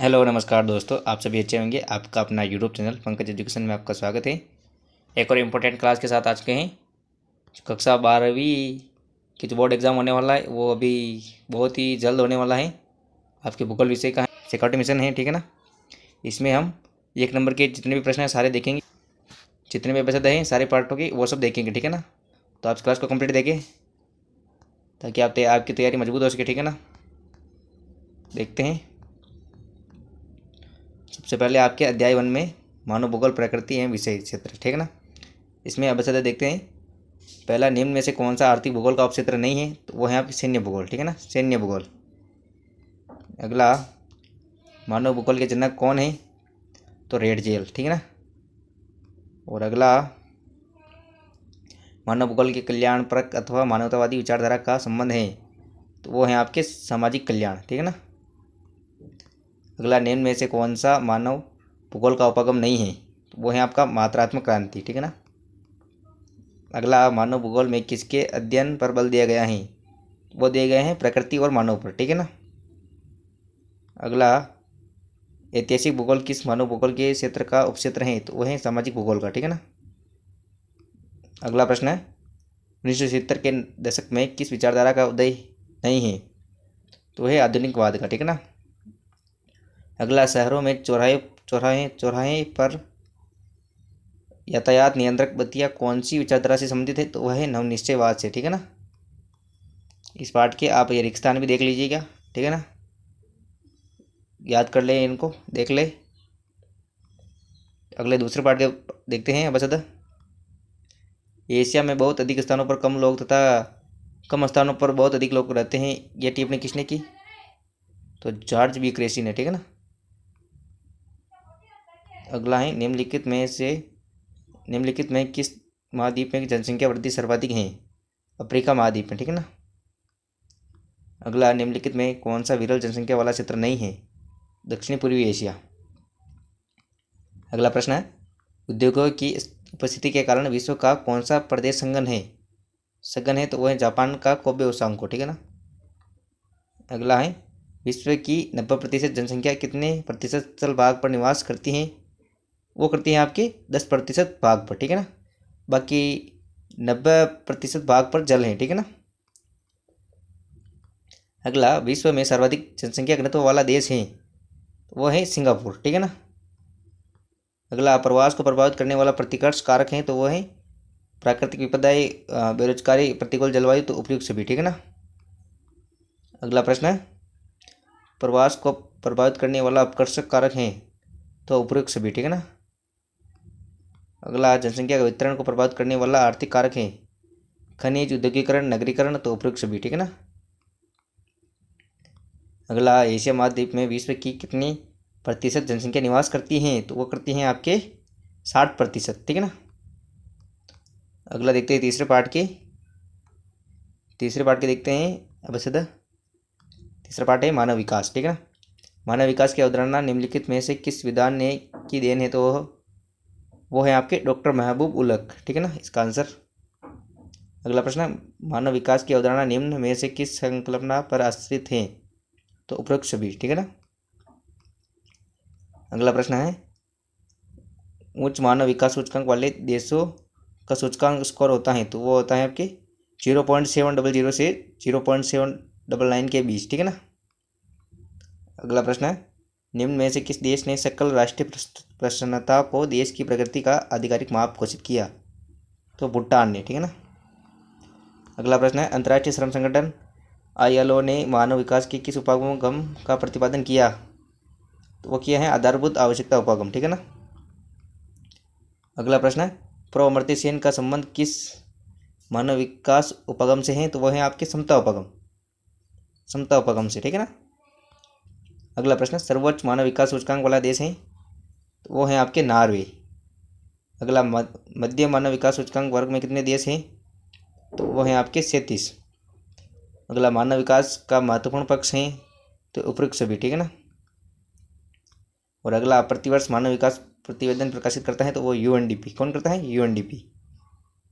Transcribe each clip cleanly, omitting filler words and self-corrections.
Hello नमस्कार दोस्तों, आप सभी अच्छे होंगे। आपका अपना यूट्यूब चैनल पंकज एजुकेशन में आपका स्वागत है। एक और इम्पोर्टेंट क्लास के साथ आ चुके हैं। कक्षा 12वीं की जो बोर्ड एग्ज़ाम होने वाला है वो अभी बहुत ही जल्द होने वाला है। आपके भूगोल विषय का सिक्योरिटी मिशन है, ठीक है ना। इसमें हम 1 नंबर के जितने भी प्रश्न हैं सारे देखेंगे, जितने भी एपिसोड हैं सारे पार्टों के वो सब देखेंगे, ठीक है ना। तो आप क्लास को कंप्लीट देखें ताकि आपकी तैयारी मजबूत हो सके, ठीक है ना। देखते हैं। सबसे पहले आपके अध्याय 1 में मानव भूगोल प्रकृति एवं विषय क्षेत्र, ठीक है ना। इसमें अब देखते हैं। पहला, निम्न में से कौन सा आर्थिक भूगोल का उपक्षेत्र नहीं है, तो वो है आपकी सैन्य भूगोल, ठीक है ना, सैन्य भूगोल। अगला, मानव भूगोल के जनक कौन है, तो रेड जेल, ठीक है ना। और अगला, मानव भूगोल के कल्याणपरक अथवा मानवतावादी विचारधारा का संबंध है, तो वो है आपके सामाजिक कल्याण, ठीक है ना। अगला, निम्न में से कौन सा मानव भूगोल का उपगम नहीं है, तो वो है आपका मात्रात्मक क्रांति, ठीक है ना। अगला, मानव भूगोल में किसके अध्ययन पर बल दिया गया है, वो दिए गए हैं प्रकृति और मानव पर, ठीक है ना। अगला, ऐतिहासिक भूगोल किस मानव भूगोल के क्षेत्र का उपक्षेत्र है, तो वह है सामाजिक भूगोल का, ठीक है ना। अगला प्रश्न है, 1970 के दशक में किस विचारधारा का उदय नहीं है, तो वह है आधुनिकवाद का, ठीक है ना। अगला, शहरों में चौराहे चौराहे चौराहे पर यातायात नियंत्रक बत्तियां कौन सी विचारधारा से संबंधित है, तो वह है नवनिश्चयवाद से, ठीक है ना। इस पाठ के आप ये रिक्स्थान भी देख लीजिएगा, ठीक है ना, याद कर लें, इनको देख ले। अगले दूसरे पार्ट के देखते हैं। बस एशिया में बहुत अधिक स्थानों पर कम लोग तथा कम स्थानों पर बहुत अधिक लोग रहते हैं, यह टिप्पणी किसने की, तो जॉर्ज बी क्रेसी ने, ठीक है ना। अगला है, निम्नलिखित में किस महाद्वीप में जनसंख्या वृद्धि सर्वाधिक है, अफ्रीका महाद्वीप में, ठीक है ना। अगला, निम्नलिखित में कौन सा विरल जनसंख्या वाला क्षेत्र नहीं है, दक्षिणी पूर्वी एशिया। अगला प्रश्न है, उद्योगों की उपस्थिति के कारण विश्व का कौन सा प्रदेश सघन है, तो वह है जापान का कोबे ओसांको, ठीक है ना। अगला है, विश्व की 90% जनसंख्या कितने प्रतिशत स्थल भाग पर निवास करती है, वो करती है आपके 10% भाग पर, ठीक है ना। बाकी 90% भाग पर जल है, ठीक है ना। अगला, विश्व में सर्वाधिक जनसंख्या घनत्व वाला देश है, वो है सिंगापुर, ठीक है ना। अगला, प्रवास को प्रभावित करने वाला प्रतिकर्ष कारक है, तो वो है प्राकृतिक विपदाएं, बेरोजगारी, प्रतिकूल जलवायु, तो उपयुक्त सभी, ठीक है ना। अगला प्रश्न है, प्रवास को प्रभावित करने वाला अपकर्षक कारक है, तो उपयुक्त सभी, ठीक है ना। अगला, जनसंख्या का वितरण को प्रभावित करने वाला आर्थिक कारक है, खनिज, औद्योगिकरण, नगरीकरण, तो उपयुक्त सभी, ठीक है ना। अगला, एशिया महाद्वीप में विश्व की कितनी प्रतिशत जनसंख्या निवास करती है, तो वो करती हैं आपके 60%, ठीक है ना। अगला देखते हैं तीसरे पार्ट के देखते हैं। अब सदा तीसरा पार्ट है मानव विकास, ठीक है ना। मानव विकास की अवधारणा निम्नलिखित में से किस विद्वान ने की देन है, तो वो है आपके डॉक्टर महबूब उलक, ठीक है ना, इसका आंसर। अगला प्रश्न, मानव विकास की अवधारणा निम्न में से किस संकल्पना पर आश्रित है, तो उपरोक्त सभी, ठीक है ना। अगला प्रश्न है, उच्च मानव विकास सूचकांक वाले देशों का सूचकांक स्कोर होता है, तो वो होता है आपके 0.700 से 0.799 के बीच, ठीक है ना। अगला प्रश्न है, निम्न में से किस देश ने सकल राष्ट्रीय प्रसन्नता को देश की प्रगति का आधिकारिक माप घोषित किया, तो भूटान ने, ठीक है ना। अगला प्रश्न है, अंतर्राष्ट्रीय श्रम संगठन ILO ने मानव विकास के किस उपागम का प्रतिपादन किया, तो वो किया है आधारभूत आवश्यकता उपागम, ठीक है ना। अगला प्रश्न है, प्रो अमर्त्य सेन का संबंध किस मानव विकास उपागम से है, तो वह है आपके समता उपागम से, ठीक है ना। अगला प्रश्न, सर्वोच्च मानव विकास सूचकांक वाला देश है, तो वो है आपके नॉर्वे। अगला, मध्य मानव विकास सूचकांक वर्ग में कितने देश हैं, तो वो है आपके 37। अगला, मानव विकास का महत्वपूर्ण पक्ष है, तो उपयुक्त सभी, ठीक है ना। और अगला, प्रतिवर्ष मानव विकास प्रतिवेदन प्रकाशित करता है, तो वो UNDP, कौन करता है, UNDP,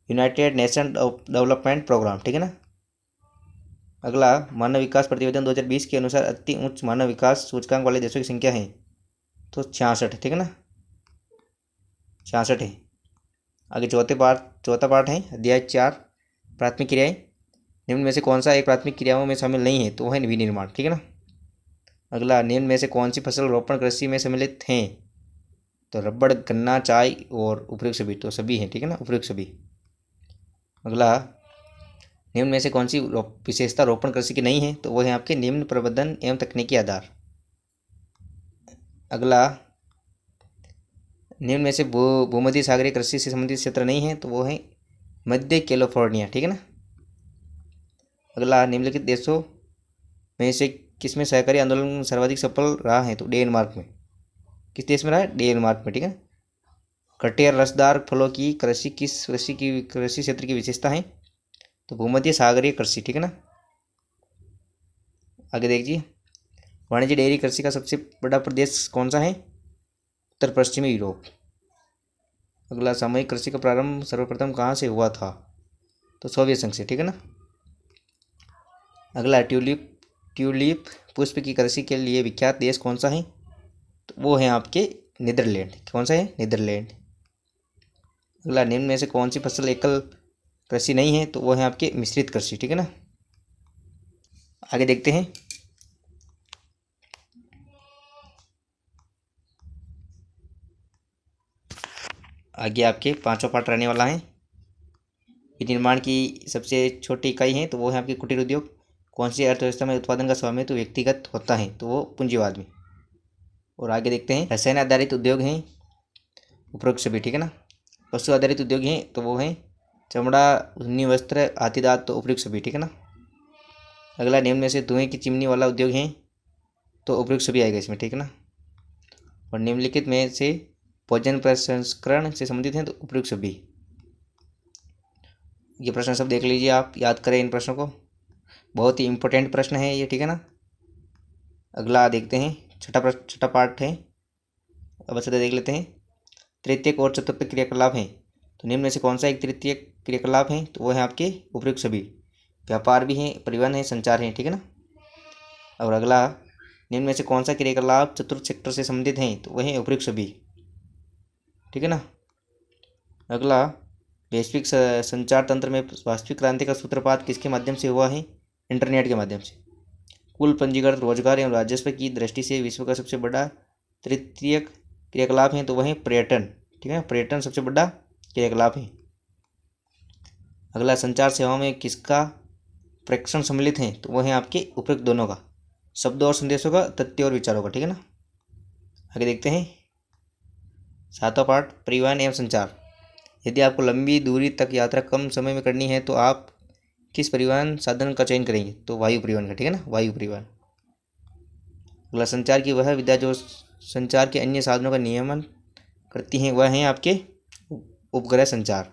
United Nation Development Programme, ठीक है ना। अगला, मानव विकास प्रतिवेदन 2020 के अनुसार अति उच्च मानव विकास सूचकांक वाले देशों की संख्या है, तो 66, ठीक है ना, 66 है। आगे चौथा पार्ट है अध्याय 4, प्राथमिक क्रियाएं। निम्न में से कौन सा एक प्राथमिक क्रियाओं में शामिल नहीं है, तो वह है विनिर्माण, ठीक है ना। अगला, निम्न में से कौन सी फसल रोपण कृषि में सम्मिलित हैं, तो रबड़, गन्ना, चाय और उपयुक्त सभी, तो सभी हैं, ठीक है ना, उपयुक्त सभी। अगला, निम्न में से कौन सी विशेषता रोपण कृषि की नहीं है, तो वह है आपके निम्न प्रबंधन एवं तकनीकी आधार। अगला, निम्न में से भूमध्य सागरीय कृषि से संबंधित क्षेत्र नहीं है, तो वो है मध्य कैलिफोर्निया, ठीक है ना। अगला, निम्नलिखित देशों में से किसमें सहकारी आंदोलन सर्वाधिक सफल रहा है, तो डेनमार्क में। किस देश में रहा है, डेनमार्क में, ठीक है। कटियर रसदार फलों की कृषि किस कृषि क्षेत्र की विशेषता है, तो भूमध्य सागरीय कृषि, ठीक है ना। आगे देखिए, वाणिज्य डेयरी कृषि का सबसे बड़ा प्रदेश कौन सा है, उत्तर पश्चिमी यूरोप। अगला, सामूहिक कृषि का प्रारंभ सर्वप्रथम कहाँ से हुआ था, तो सोवियत संघ से, ठीक है ना। अगला, ट्यूलिप पुष्प की कृषि के लिए विख्यात देश कौन सा है, तो वो है आपके नीदरलैंड। कौन सा है, नीदरलैंड। अगला, निम्न में से कौन सी फसल एकल कृषि नहीं है, तो वो है आपके मिश्रित कृषि, ठीक है ना। आगे देखते हैं, आगे आपके पांचवा पार्ट रहने वाला है। विनिर्माण की सबसे छोटी इकाई है, तो वो है आपकी कुटीर उद्योग। कौन सी अर्थव्यवस्था में उत्पादन का स्वामित्व व्यक्तिगत होता है, तो वो पूंजीवाद में। और आगे देखते हैं, रसायन आधारित उद्योग हैं, उपरोक्त सभी, ठीक है ना। पशु आधारित उद्योग हैं, तो वो हैं चमड़ा, ऊनी वस्त्र, आतिदात, तो उपयुक्त सभी, ठीक है ना। अगला, निम्न में से धुएं की चिमनी वाला उद्योग है, तो उपयुक्त सभी आएगा इसमें, ठीक है ना। और निम्नलिखित में से भोजन प्रसंस्करण से संबंधित हैं, तो उपयुक्त सभी। ये प्रश्न सब देख लीजिए, आप याद करें इन प्रश्नों को, बहुत ही इंपॉर्टेंट प्रश्न है ये, ठीक है ना। अगला देखते हैं, छठा पार्ट है, अब अच्छा देख लेते हैं। तृतीयक और चतुर्थ क्रियाकलाप हैं, तो निम्न में से कौन सा एक तृतीय क्रियाकलाप है, तो वो है आपके उपयुक्त सभी। व्यापार भी है, परिवहन है, संचार है, ठीक है ना। और अगला, निम्न में से कौन सा क्रियाकलाप चतुर्थ सेक्टर से संबंधित है, तो वह है उपयुक्त सभी, ठीक है ना। अगला, वैश्विक संचार तंत्र में वास्तविक क्रांति का सूत्रपात किसके माध्यम से हुआ है, इंटरनेट के माध्यम से। कुल पंजीकृत रोजगार एवं राजस्व की दृष्टि से विश्व का सबसे बड़ा तृतीय क्रियाकलाप है, तो वह है पर्यटन, ठीक है। पर्यटन सबसे बड़ा क्रियाकलाप है। अगला, संचार सेवाओं में किसका प्रेषण सम्मिलित है, तो वह है आपके उपयुक्त दोनों का, शब्दों और संदेशों का, तथ्य और विचारों का, ठीक है ना। आगे देखते हैं, सातवां पार्ट, परिवहन एवं संचार। यदि आपको लंबी दूरी तक यात्रा कम समय में करनी है, तो आप किस परिवहन साधन का चयन करेंगे, तो वायु परिवहन का, ठीक है ना, वायु परिवहन। अगला, संचार की वह विद्या जो संचार के अन्य साधनों का नियमन करती हैं, वह हैं आपके उपग्रह संचार।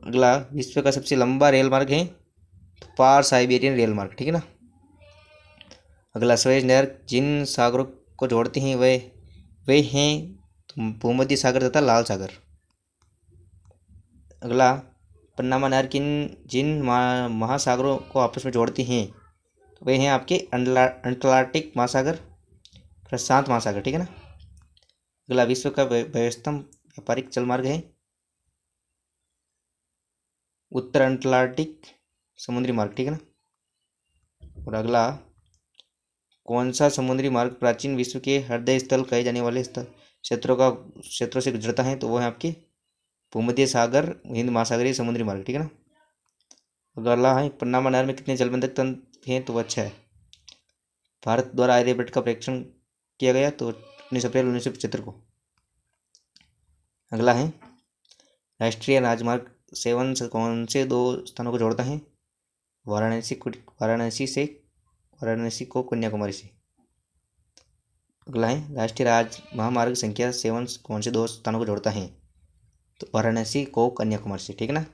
अगला, विश्व का सबसे लंबा रेल मार्ग है, तो पार साइबेरियन रेल मार्ग, ठीक है ना। अगला, सुएज नहर जिन सागरों को जोड़ती हैं वे हैं भूमध्य सागर तथा लाल सागर। अगला, पन्नामा नहर जिन महासागरों को आपस में जोड़ती हैं, तो वे हैं आपके अंटार्कटिक महासागर, प्रशांत महासागर, ठीक है ना। अगला, विश्व का व्यस्तम व्यापारिक जलमार्ग है, उत्तर अंटार्कटिक समुद्री मार्ग, ठीक है ना। और अगला, कौन सा समुद्री मार्ग प्राचीन विश्व के हृदय स्थल कहे जाने वाले क्षेत्रों से गुजरता है, तो वो है आपके भूमध्य सागर हिंद महासागरीय समुद्री मार्ग, ठीक है ना। अगला है, पन्नामा नहर में कितने जलबंधक तंत्र हैं, तो वो अच्छा है। भारत द्वारा आर्यभट्ट का परीक्षण किया गया, तो 19 अप्रैल 1975 को। अगला है, राष्ट्रीय राजमार्ग 7 कौन से दो स्थानों को जोड़ता है, वाराणसी को कन्याकुमारी से। अगला है, राष्ट्रीय महामार्ग संख्या 7 कौन से दो स्थानों को जोड़ता है, तो वाराणसी को कन्याकुमारी से, ठीक है ना।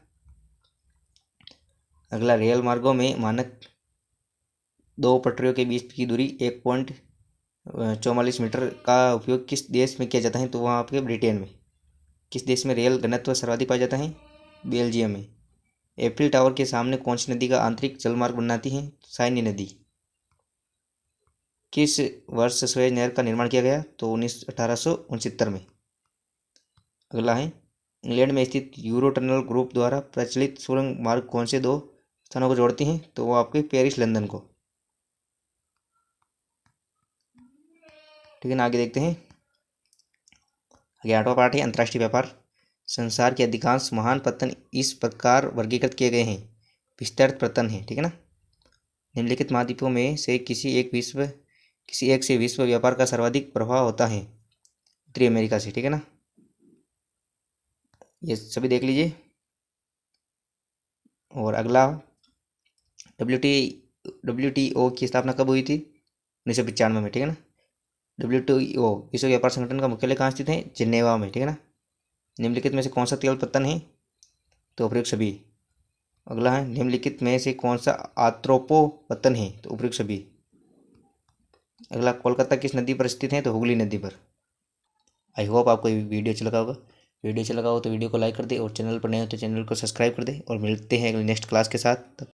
अगला, रेल मार्गों में मानक दो पटरियों के बीच की दूरी 1.44 मीटर का उपयोग किस देश में किया जाता है, तो वहाँ आपके ब्रिटेन में। किस देश में रेल घनत्व सर्वाधिक पाया जाता है, बेल्जियम में। एफिल टावर के सामने कौन सी नदी का आंतरिक जलमार्ग बनाती है? साइनी नदी। किस वर्ष सुएज नहर का निर्माण किया गया? तो 1869 में। अगला है, इंग्लैंड में स्थित यूरो टनल ग्रुप द्वारा प्रचलित सुरंग मार्ग कौन से दो स्थानों को जोड़ती हैं? तो वो आपके पेरिस लंदन को। ठीक है ना, आगे देखते हैं। आगे 8वां पार्ट है अंतर्राष्ट्रीय व्यापार। संसार के अधिकांश महान पतन इस प्रकार वर्गीकृत किए गए हैं। विस्तृत पतन है, ठीक है ना। निम्नलिखित महाद्वीपों में से किसी एक से विश्व व्यापार का सर्वाधिक प्रभाव होता है? उत्तरी अमेरिका से, ठीक है ना। ये सभी देख लीजिए। और अगला, WTO की स्थापना कब हुई थी? 1995 में, ठीक है ना। WTO विश्व व्यापार संगठन का मुख्यालय कहाँ स्थित है? जिनेवा में, ठीक है ना। निम्नलिखित में से कौन सा तेल पतन है? तो उपयुक्त सभी। अगला है, निम्नलिखित में से कौन सा आर्थ्रोपो पतन है? तो उपयुक्त सभी। अगला, कोलकाता किस नदी पर स्थित है? तो हुगली नदी पर। आई होप आपको वीडियो अच्छा लगा होगा। वीडियो अच्छा लगा हो तो वीडियो को लाइक कर दे, और चैनल पर नए हो तो चैनल को सब्सक्राइब कर दे, और मिलते हैं अगले नेक्स्ट क्लास के साथ।